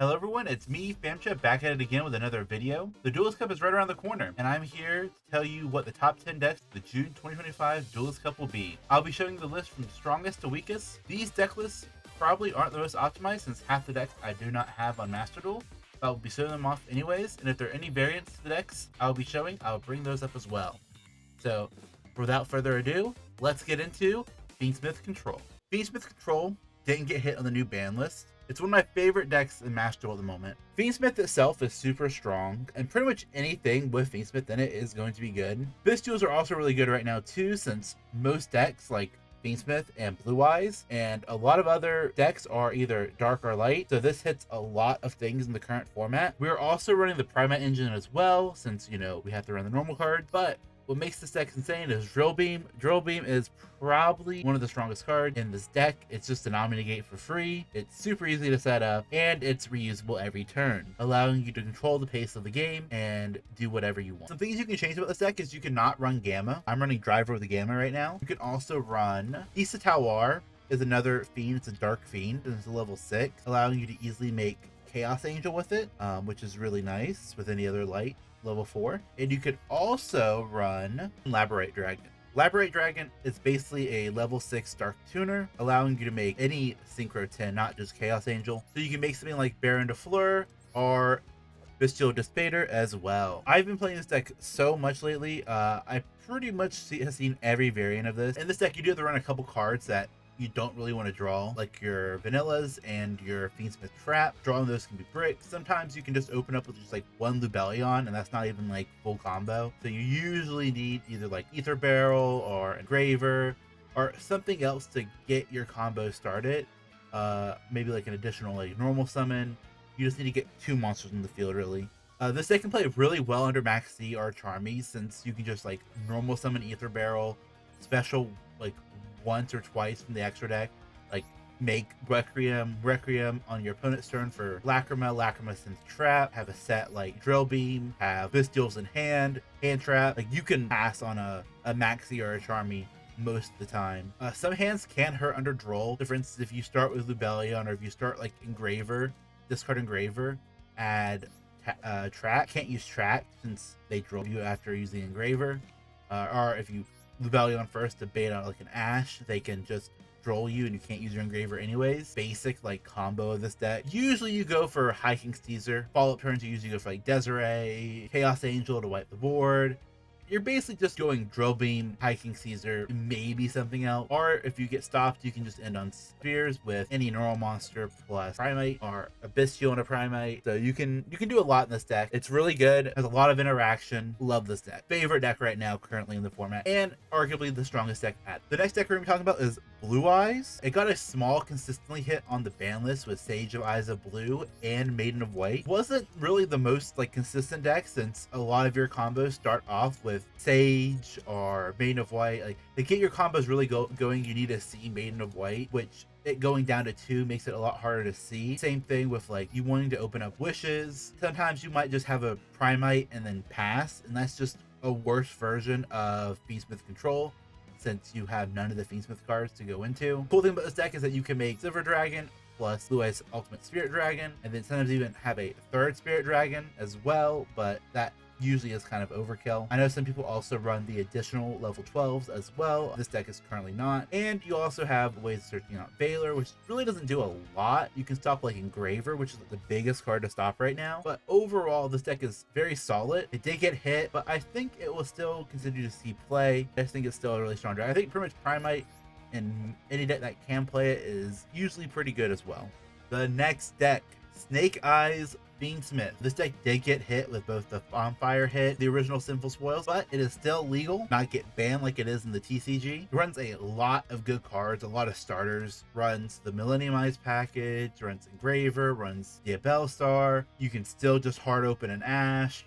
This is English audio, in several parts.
Hello everyone, it's me, Famcha, back at it again with another video. The Duelist Cup is right around the corner, and I'm here to tell you what the top 10 decks of the June 2025 Duelist Cup will be. I'll be showing the list from strongest to weakest. These deck lists probably aren't the most optimized since half the decks I do not have on Master Duel. I'll be showing them off anyways, and if there are any variants to the decks I'll be showing, I'll bring those up as well. So, without further ado, let's get into Fiendsmith Control. Fiendsmith Control didn't get hit on the new ban list. It's one of my favorite decks in Master Duel at the moment. Fiendsmith itself is super strong, and pretty much anything with Fiendsmith in it is going to be good. Pistols are also really good right now too, since most decks like Fiendsmith and Blue Eyes and a lot of other decks are either dark or light, so this hits a lot of things in the current format. We're also running the Primate engine as well, since, you know, we have to run the normal cards, but what makes this deck insane is Drill Beam. Drill Beam is probably one of the strongest cards in this deck. It's just an Omnigate for free. It's super easy to set up, and it's reusable every turn, allowing you to control the pace of the game and do whatever you want. Some things you can change about this deck is you cannot run Gamma. I'm running Driver with the Gamma right now. You can also run Issa Tawar is another Fiend. It's a Dark Fiend, and it's a level 6, allowing you to easily make Chaos Angel with it, which is really nice with any other light. Level 4. And you could also run Laborate Dragon. Laborate Dragon is basically a level 6 Dark Tuner, allowing you to make any Synchro 10, not just Chaos Angel. So you can make something like Baron de Fleur or Bestial Dispater as well. I've been playing this deck so much lately. I pretty much have seen every variant of this. In this deck, you do have to run a couple cards that you don't really want to draw, like your Vanillas and your Fiendsmith Trap. Drawing those can be bricks. Sometimes you can just open up with just like one Lubellion, and that's not even like full combo. So you usually need either like Ether Barrel or Engraver or something else to get your combo started. Maybe like an additional like normal summon. You just need to get 2 monsters in the field really. This deck can play really well under Max C or Charmy, since you can just like normal summon Ether Barrel, special like once or twice from the extra deck, like make Requiem on your opponent's turn for Lacrima sends Trap, have a set like Drill Beam, have Bestials in hand trap. Like you can pass on a Maxi or a Charmy most of the time. Some hands can hurt under Droll. For instance, if you start with Lubellion or if you start like Engraver, discard Engraver, add Track. Can't use Track since they Droll you after using Engraver. Or if you Lubellion first to bait out like an Ash, they can just Droll you and you can't use your Engraver anyways. Basic like combo of this deck. Usually you go for High King's Teaser. Follow-up turns you usually go for like Desiree, Chaos Angel to wipe the board. You're basically just going Drill Beam, High King Caesar, maybe something else. Or if you get stopped, you can just end on Spears with any normal monster plus Primate or a Bestial and a Primate. So you can do a lot in this deck. It's really good. Has a lot of interaction. Love this deck. Favorite deck right now currently in the format, and arguably the strongest deck at. The next deck we're going to be talking about is Blue Eyes. It got a small consistently hit on the ban list with Sage of Eyes of Blue and Maiden of White. Wasn't really the most like consistent deck, since a lot of your combos start off with Sage or Maiden of White. Like to get your combos really going, you need to see Maiden of White, which it going down to 2 makes it a lot harder to see. Same thing with like you wanting to open up wishes. Sometimes you might just have a Primate and then pass, and that's just a worse version of Fiendsmith Control, since you have none of the Fiendsmith cards to go into. Cool thing about this deck is that you can make Silver Dragon plus Blue Eyes Ultimate Spirit Dragon, and then sometimes even have a third Spirit Dragon as well, but that usually is kind of overkill. I know some people also run the additional level 12s as well. This deck is currently not. And you also have ways of searching out Veiler, which really doesn't do a lot. You can stop like Engraver, which is the biggest card to stop right now. But overall, this deck is very solid. It did get hit, but I think it will still continue to see play. I just think it's still a really strong deck. I think pretty much Primate and any deck that can play it is usually pretty good as well. The next deck, Snake Eyes Fiendsmith. This deck did get hit with both the Bonfire hit, the original Sinful Spoils, but it is still legal, not get banned like it is in the TCG. It runs a lot of good cards, a lot of starters. Runs the Millenniumized package, runs Engraver, runs Diabell Star. You can still just hard open an Ash.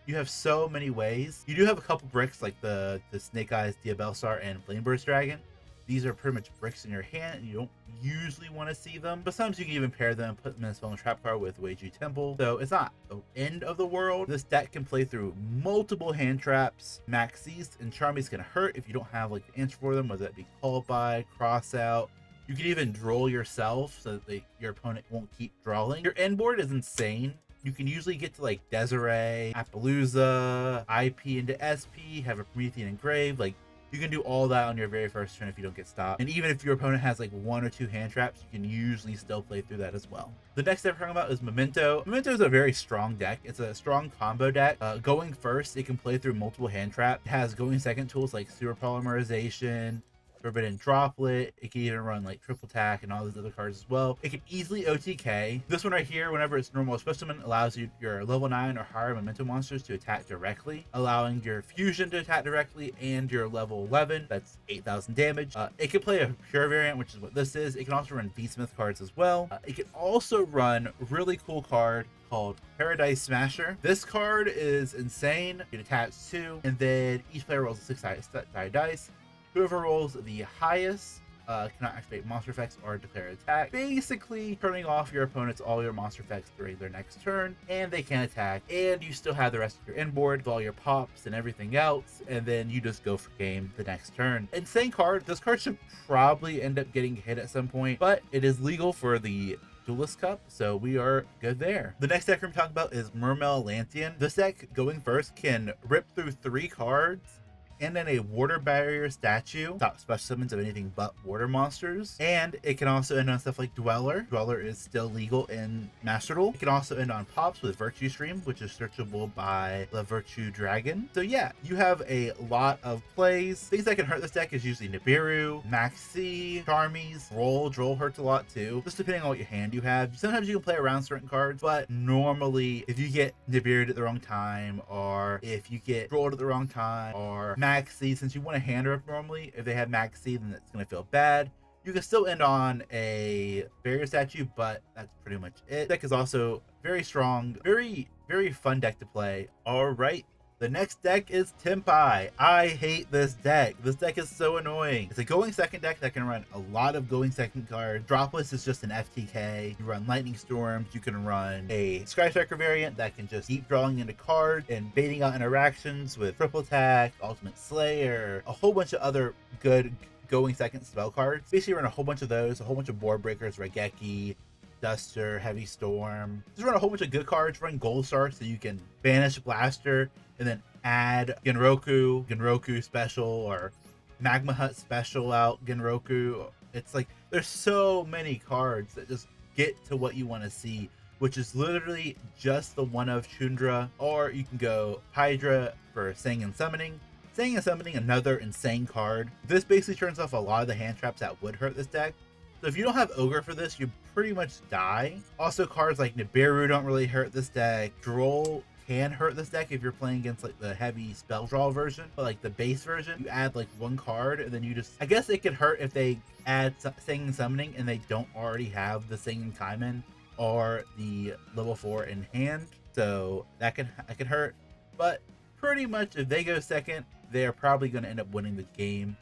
You have so many ways. You do have a couple bricks like the Snake Eyes, Diabell Star, and Flameburst Dragon. These are pretty much bricks in your hand, and you don't usually want to see them, but sometimes you can even pair them, put them in a spell and trap card with Weiju Temple, so it's not the end of the world. This deck can play through multiple hand traps. Maxis and Charmies can hurt if you don't have like the answer for them, whether that be Call By, Cross Out, You can even droll yourself so that your opponent won't keep drawing. Your end board is insane. You can usually get to like Desiree, Appaloosa, IP into SP, have a Promethean Engrave. Like, you can do all that on your very first turn if you don't get stopped. And even if your opponent has like 1 or 2 hand traps, you can usually still play through that as well. The next deck we're talking about is Memento. Memento is a very strong deck. It's a strong combo deck. Going first, it can play through multiple hand traps. It has going second tools like Super Polymerization, Forbidden Droplet. It can even run like Triple Tack and all these other cards as well. It can easily OTK. This one right here, whenever it's normal specimen, allows you your level 9 or higher Memento monsters to attack directly, allowing your fusion to attack directly and your level 11, that's 8,000 damage. It can play a pure variant, which is what this is. It can also run V-Smith cards as well. It can also run a really cool card called Paradise Smasher. This card is insane. It attacks 2, and then each player rolls a 6-sided dice. Whoever rolls the highest cannot activate monster effects or declare an attack, basically turning off your opponent's all your monster effects during their next turn, and they can attack, and you still have the rest of your end board with all your pops and everything else, and then you just go for game the next turn. Insane card. This card should probably end up getting hit at some point, but it is legal for the Duelist Cup, so we are good there. The next deck we're talking about is Mermail Atlantean. This deck, going first, can rip through 3 cards and then a water barrier statue, top special summons of anything but water monsters. And it can also end on stuff like Dweller. Dweller is still legal in Master Duel. It can also end on pops with Virtue Stream, which is searchable by the Virtue Dragon. So yeah, you have a lot of plays. Things that can hurt this deck is usually Nibiru, Maxi, Charmies, Roll. Droll hurts a lot too, just depending on what your hand you have. Sometimes you can play around certain cards, but normally if you get Nibiru'd at the wrong time, or if you get Drolled at the wrong time, or Maxi, since you want to hand her up normally, if they have Maxi, then it's going to feel bad. You can still end on a barrier statue, but that's pretty much it. Deck is also very strong, very fun deck to play. All right, the next deck is Tenpai. I hate this deck. This deck is so annoying. It's a going second deck that can run a lot of going second cards. Dropless is just an FTK. You run Lightning Storms. You can run a Sky Striker variant that can just keep drawing into cards and baiting out interactions with Triple Attack, Ultimate Slayer, a whole bunch of other good going second spell cards. Basically run a whole bunch of those, a whole bunch of board breakers, Raigeki, Duster, Heavy Storm. Just run a whole bunch of good cards. Run Gold Star so you can banish Blaster and then add Genroku special, or Magma Hut special out Genroku. It's like there's so many cards that just get to what you want to see, which is literally just the one of Chundra, or you can go Hydra for Sang and Summoning. Sang and Summoning, another insane card. This basically turns off a lot of the hand traps that would hurt this deck. So if you don't have Ogre for this, you pretty much die. Also, cards like Nibiru don't really hurt this deck. Droll can hurt this deck if you're playing against like the heavy spell draw version, but like the base version, you add like 1 card and then you just, I guess it could hurt if they add Singing Summoning and they don't already have the Singing Kaiman or the level 4 in hand. So that can hurt, but pretty much if they go second, they're probably going to end up winning the game.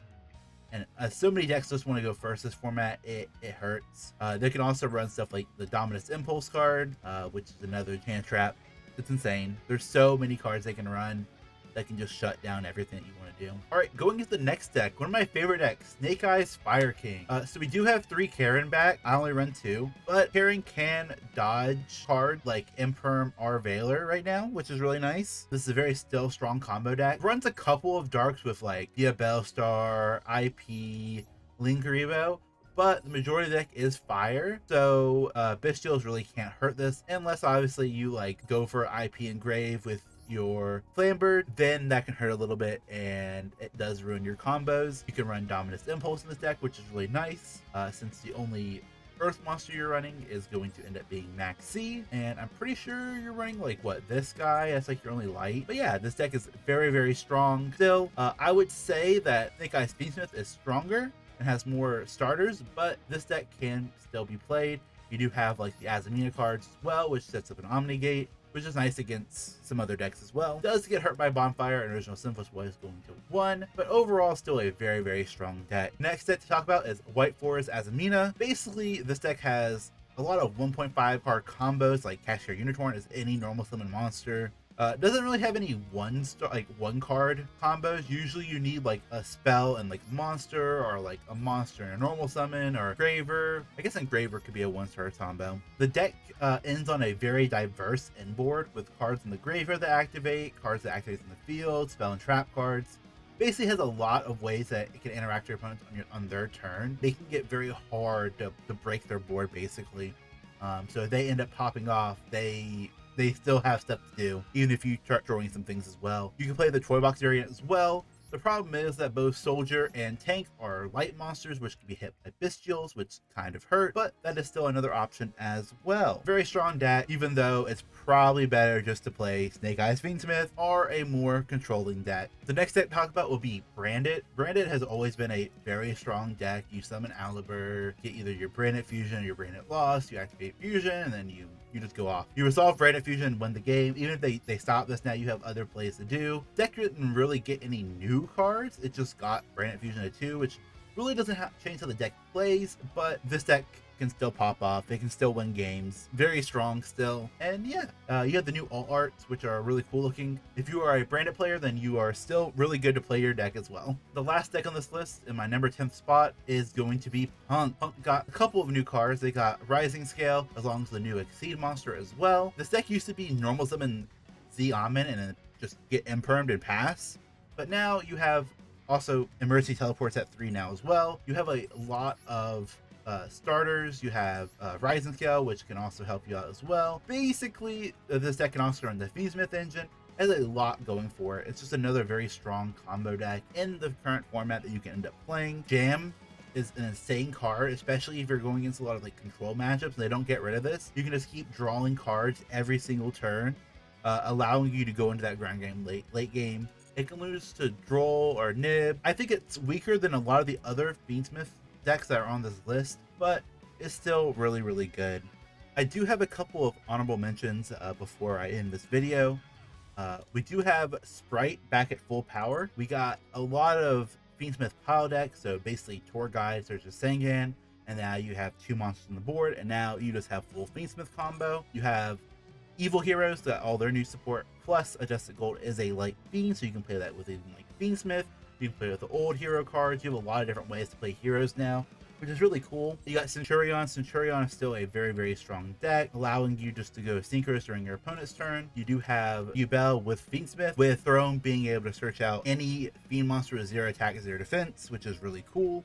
And so many decks just want to go first this format, it hurts. They can also run stuff like the Dominus Impulse card, which is another hand trap. It's insane. There's so many cards they can run that can just shut down everything that you want to do. All right, going into the next deck, one of my favorite decks, Snake Eyes Fire King. So we do have 3 Karen back. I only run 2, but Karen can dodge cards like Imperm or Veiler right now, which is really nice. This is a very still strong combo deck. Runs a couple of darks with like Diabellstar, IP, Linkuriboh, but the majority of the deck is fire, so Bestials really can't hurt this, unless obviously you like go for IP Engrave with your Flambird, then that can hurt a little bit and it does ruin your combos. You can run Dominus Impulse in this deck, which is really nice, since the only Earth monster you're running is going to end up being Maxi, and I'm pretty sure you're running like what, this guy, that's like your only light. But yeah, this deck is very strong still. I would say that Snake Eyes Fiendsmith is stronger and has more starters, but this deck can still be played. You do have like the Azamina cards as well, which sets up an Omnigate, which is nice against some other decks as well. It does get hurt by Bonfire, and Original Sin was going to 1, but overall still a very strong deck. Next deck to talk about is White Forest Azamina. Basically, this deck has a lot of 1.5 card combos like Cashier Unicorn as any normal summon monster, Doesn't really have any one card combos. Usually you need like a spell and like monster, or like a monster and a normal summon, or Graver. I guess Engraver could be a 1-star combo. The deck ends on a very diverse inboard with cards in the graveyard that activate, cards that activate in the field, spell and trap cards. Basically has a lot of ways that it can interact with your opponents on their turn. They can get very hard to break their board basically. So if they end up popping off, they still have stuff to do, even if you start drawing some things as well. You can play the Toy Box variant as well. The problem is that both Soldier and Tank are light monsters, which can be hit by Bestials, which kind of hurt, but that is still another option as well. Very strong deck, even though it's probably better just to play Snake Eyes Fiendsmith or a more controlling deck. The next deck to talk about will be Branded. Branded has always been a very strong deck. You summon Aliber, get either your Branded Fusion or your Branded Lost, you activate Fusion, and then you just go off. You resolve Branded Fusion and win the game. Even if they stop this now, you have other plays to do. Deck didn't really get any new cards. It just got Branded Fusion at 2, which really doesn't change how the deck plays, but this deck can still pop off. They can still win games. Very strong still. And yeah, you have the new alt arts, which are really cool looking. If you are a Branded player, then you are still really good to play your deck as well. The last deck on this list, in my number 10th spot, is going to be P.U.N.K. P.U.N.K got a couple of new cards. They got Rising Scale, as long as the new Exceed monster as well. This deck used to be normal summon Z-Amin and then just get impermed and pass. But now you have also emergency teleports at 3 now as well. You have a lot of starters. You have Rising Scale, which can also help you out as well. Basically, this deck can also run the Fiendsmith engine. It has a lot going for it. It's just another very strong combo deck in the current format that you can end up playing. Jam is an insane card, especially if you're going against a lot of like control matchups and they don't get rid of this. You can just keep drawing cards every single turn, allowing you to go into that ground game late game. It can lose to Droll or Nib. I think it's weaker than a lot of the other Fiendsmith decks that are on this list, but it's still really, really good. I do have a couple of honorable mentions before I end this video. We do have Sprite back at full power. We got a lot of Fiendsmith pile decks, so basically Tour Guide, Search of Sangan, and now you have 2 monsters on the board, and now you just have full Fiendsmith combo. You have Evil Heroes, that all their new support, plus Adjusted Gold is a light fiend, so you can play that with even like Fiendsmith. You can play with the old hero cards. You have a lot of different ways to play heroes now, which is really cool. You got Centurion. Centurion is still a very, very strong deck, allowing you just to go synchros during your opponent's turn. You do have Duel with Fiendsmith, with Throne being able to search out any fiend monster with 0 attack and 0 defense, which is really cool.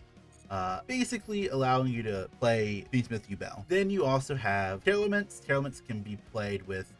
Basically allowing you to play Fiendsmith Duel. Then you also have Tearlaments. Tearlaments can be played with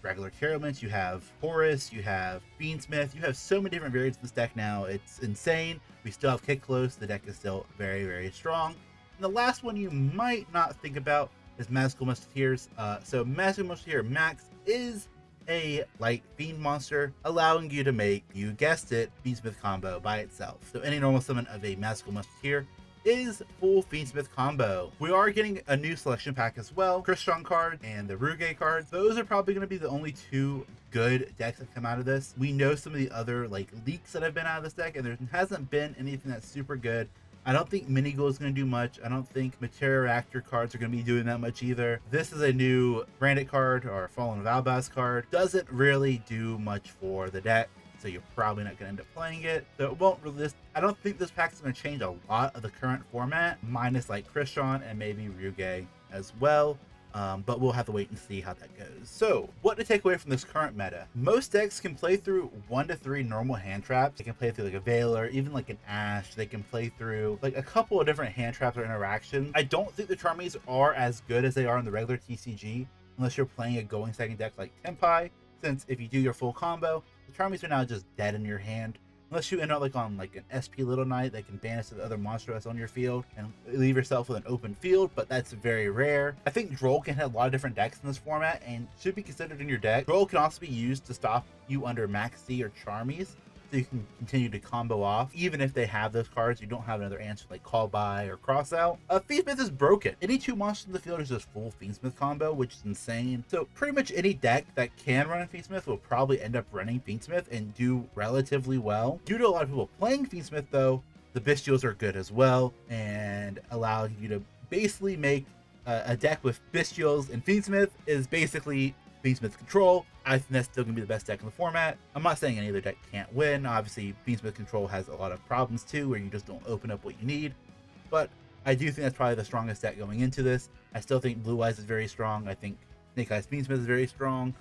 regular Tearlaments. You have Horus, you have Fiendsmith. You have so many different variants of this deck now. It's insane. We still have Kick Close. The deck is still very, very strong. And the last one you might not think about is Magical Musketeers. So Magical Musketeer Max is a light fiend monster, allowing you to make, you guessed it, Fiendsmith combo by itself. So any normal summon of a Magical Musketeer is full Fiendsmith combo. We are getting a new selection pack as well. Christian card and the Ruge card. Those are probably going to be the only 2 good decks that come out of this. We know some of the other like leaks that have been out of this deck, and there hasn't been anything that's super good. I don't think Mini Goal is going to do much. I don't think Materia Reactor cards are going to be doing that much either. This is a new Branded card or Fallen of Albaz card. Doesn't really do much for the deck, so you're probably not going to end up playing it. So it won't really, I don't think this pack is going to change a lot of the current format, minus like Christian and maybe Ruge as well. But we'll have to wait and see how that goes. So what to take away from this current meta? Most decks can play through 1 to 3 normal hand traps. They can play through like a Veiler, even like an Ash. They can play through like a couple of different hand traps or interactions. I don't think the Charmies are as good as they are in the regular TCG, unless you're playing a going second deck like Tenpai, since if you do your full combo, the Charmies are now just dead in your hand. Unless you end up like on like an SP Little Knight that can banish the other monster that's on your field and leave yourself with an open field, but that's very rare. I think Droll can have a lot of different decks in this format and should be considered in your deck. Droll can also be used to stop you under Max C or Charmies, so you can continue to combo off. Even if they have those cards, you don't have another answer like Call By or Cross Out. Fiendsmith is broken. Any 2 monsters in the field is just full Fiendsmith combo, which is insane. So pretty much any deck that can run Fiendsmith will probably end up running Fiendsmith and do relatively well. Due to a lot of people playing Fiendsmith though, the Bestials are good as well and allow you to basically make a deck with Bestials and Fiendsmith is basically Fiendsmith Control. I think that's still going to be the best deck in the format. I'm not saying any other deck can't win. Obviously, Fiendsmith Control has a lot of problems too, where you just don't open up what you need. But I do think that's probably the strongest deck going into this. I still think Blue Eyes is very strong. I think Snake Eyes Fiendsmith is very strong.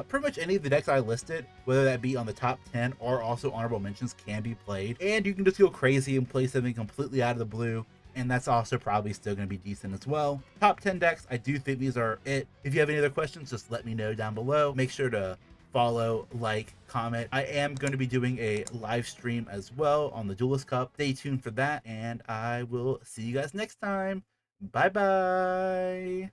Pretty much any of the decks I listed, whether that be on the top 10 or also honorable mentions, can be played. And you can just go crazy and play something completely out of the blue, and that's also probably still going to be decent as well. Top 10 decks, I do think these are it. If you have any other questions, just let me know down below. Make sure to follow, like, comment. I am going to be doing a live stream as well on the Duelist Cup. Stay tuned for that, and I will see you guys next time. Bye bye.